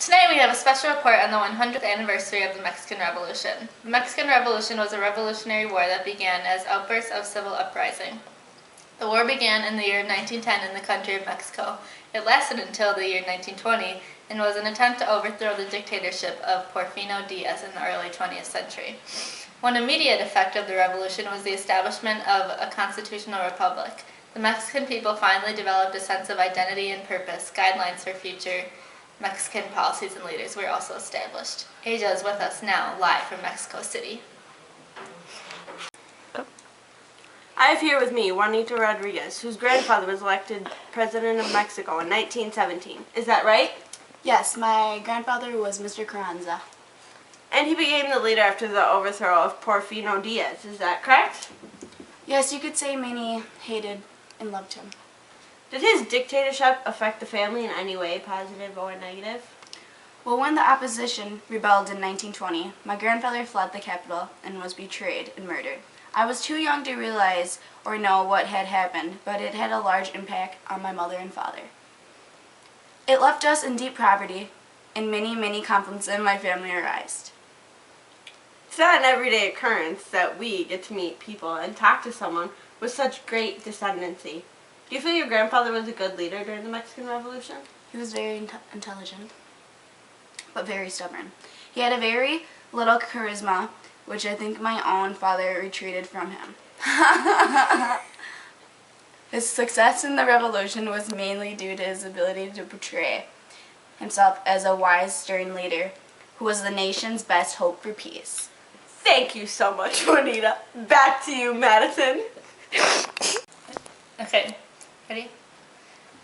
Tonight we have a special report on the 100th anniversary of the Mexican Revolution. The Mexican Revolution was a revolutionary war that began as outbursts of civil uprising. The war began in the year 1910 in the country of Mexico. It lasted until the year 1920 and was an attempt to overthrow the dictatorship of Porfirio Diaz in the early 20th century. One immediate effect of the revolution was the establishment of a constitutional republic. The Mexican people finally developed a sense of identity and purpose. Guidelines for future Mexican policies and leaders were also established. Asia is with us now, live from Mexico City. I have here with me Juanito Rodriguez, whose grandfather was elected president of Mexico in 1917. Is that right? Yes, my grandfather was Mr. Carranza. And he became the leader after the overthrow of Porfirio Diaz. Is that correct? Yes, you could say many hated and loved him. Did his dictatorship affect the family in any way, positive or negative? Well, when the opposition rebelled in 1920, my grandfather fled the capital and was betrayed and murdered. I was too young to realize or know what had happened, but it had a large impact on my mother and father. It left us in deep poverty, and many conflicts in my family arose. It's not an everyday occurrence that we get to meet people and talk to someone with such great descendancy. Do you feel your grandfather was a good leader during the Mexican Revolution? He was very intelligent, but very stubborn. He had a very little charisma, which I think my own father retreated from him. His success in the revolution was mainly due to his ability to portray himself as a wise, stern leader who was the nation's best hope for peace. Thank you so much, Juanita. Back to you, Madison. Okay, ready?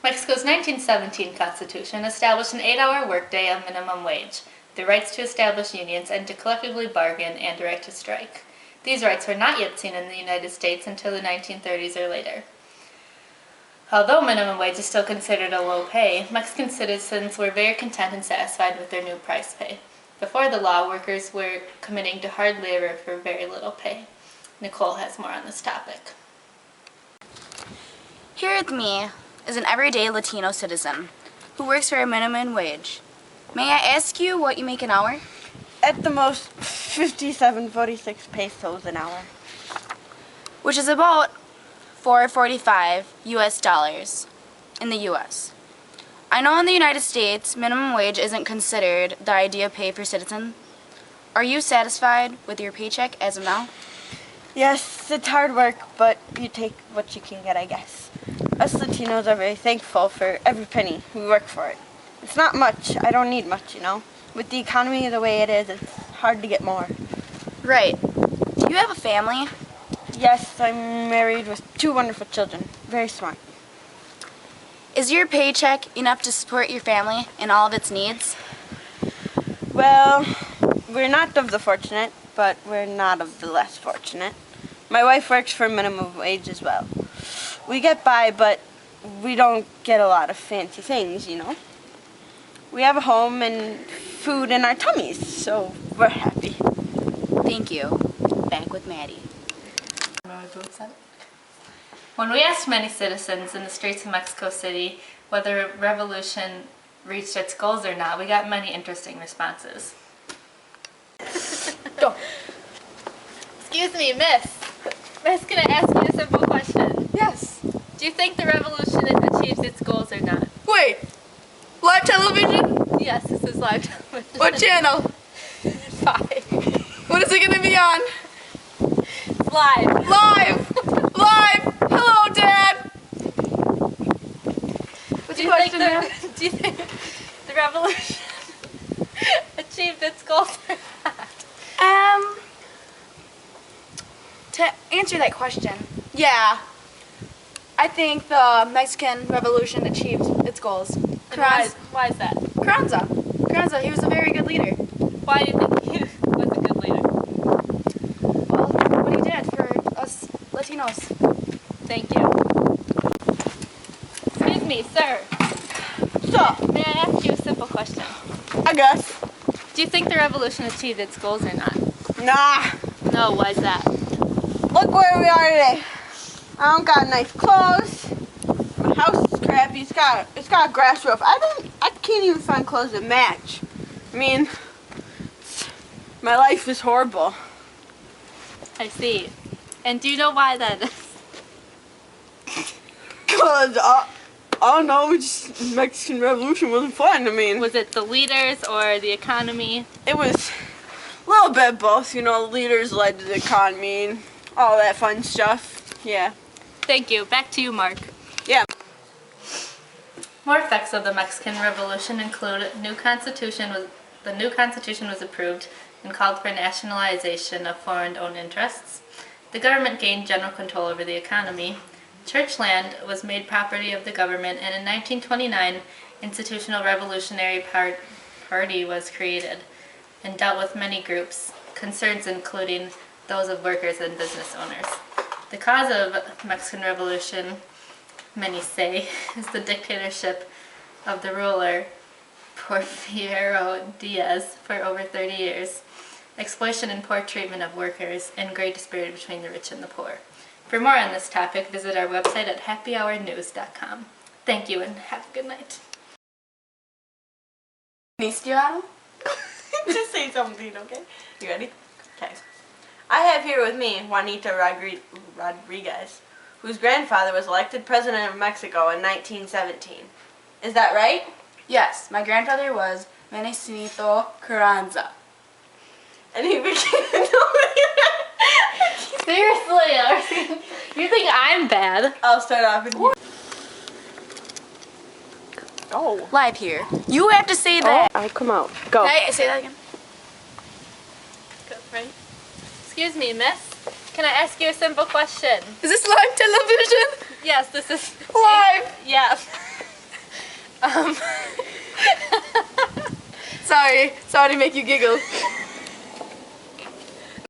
Mexico's 1917 Constitution established an 8-hour workday of minimum wage, the rights to establish unions and to collectively bargain, and the right to strike. These rights were not yet seen in the United States until the 1930s or later. Although minimum wage is still considered a low pay, Mexican citizens were very content and satisfied with their new price pay. Before the law, workers were committing to hard labor for very little pay. Nicole has more on this topic. Here with me is an everyday Latino citizen who works for a minimum wage. May I ask you what you make an hour? At the most, 57.46 pesos an hour. Which is about $4.45 US in the US. I know in the United States, minimum wage isn't considered the ideal pay for citizens. Are you satisfied with your paycheck as of now? Yes, it's hard work, but you take what you can get, I guess. Us Latinos are very thankful for every penny. We work for it. It's not much. I don't need much, you know. With the economy the way it is, it's hard to get more. Right. Do you have a family? Yes, I'm married with 2 wonderful children. Very smart. Is your paycheck enough to support your family and all of its needs? Well, we're not of the fortunate, but we're not of the less fortunate. My wife works for minimum wage as well. We get by, but we don't get a lot of fancy things, you know. We have a home and food in our tummies, so we're happy. Thank you. Back with Maddie. When we asked many citizens in the streets of Mexico City whether the revolution reached its goals or not, we got many interesting responses. Excuse me, miss. Miss, can I ask you a simple question? Yes. Do you think the revolution achieves its goals or not? Wait. Live television? Yes, this is live television. What channel? 5. What is it going to be on? It's live. Live! Live! Hello, Dad! What's your question, Dad? Do you think the revolution achieved its goals or not? To answer that question, Yeah. I think the Mexican Revolution achieved its goals. Why is that? Carranza, he was a very good leader. Why do you think he was a good leader? Well, what he did for us Latinos. Thank you. Excuse me, sir. So, May I ask you a simple question? I guess. Do you think the revolution achieved its goals or not? Nah. No, why is that? Look where we are today. I don't got nice clothes. My house is crappy. It's got a grass roof. I can't even find clothes that match. I mean, my life is horrible. I see. And do you know why that is? Cause I don't know, just Mexican Revolution wasn't fun. I mean, Was it the leaders or the economy? it was a little bit of both. You know, leaders led to the economy and all that fun stuff. Yeah. Thank you. Back to you, Mark. Yeah. More effects of the Mexican Revolution include the new constitution was approved and called for nationalization of foreign-owned interests. The government gained general control over the economy. Church land was made property of the government, and in 1929, Institutional Revolutionary Party was created and dealt with many groups, concerns including those of workers and business owners. The cause of Mexican Revolution, many say, is the dictatorship of the ruler Porfirio Diaz for over 30 years, exploitation and poor treatment of workers, and great disparity between the rich and the poor. For more on this topic, visit our website at happyhournews.com. Thank you and have a good night. Cristiano? Just say something, okay? You ready? Okay. I have here with me Juanita Rodriguez, whose grandfather was elected president of Mexico in 1917. Is that right? Yes, my grandfather was Venancio Carranza. And he became Seriously, you think I'm bad? I'll start off with you. Oh. Live here. You have to say that. Oh, come out. Go. Can I say that again? Go right. Excuse me, miss. Can I ask you a simple question? Is this live television? Yes, this is Live! Yes. Sorry to make you giggle.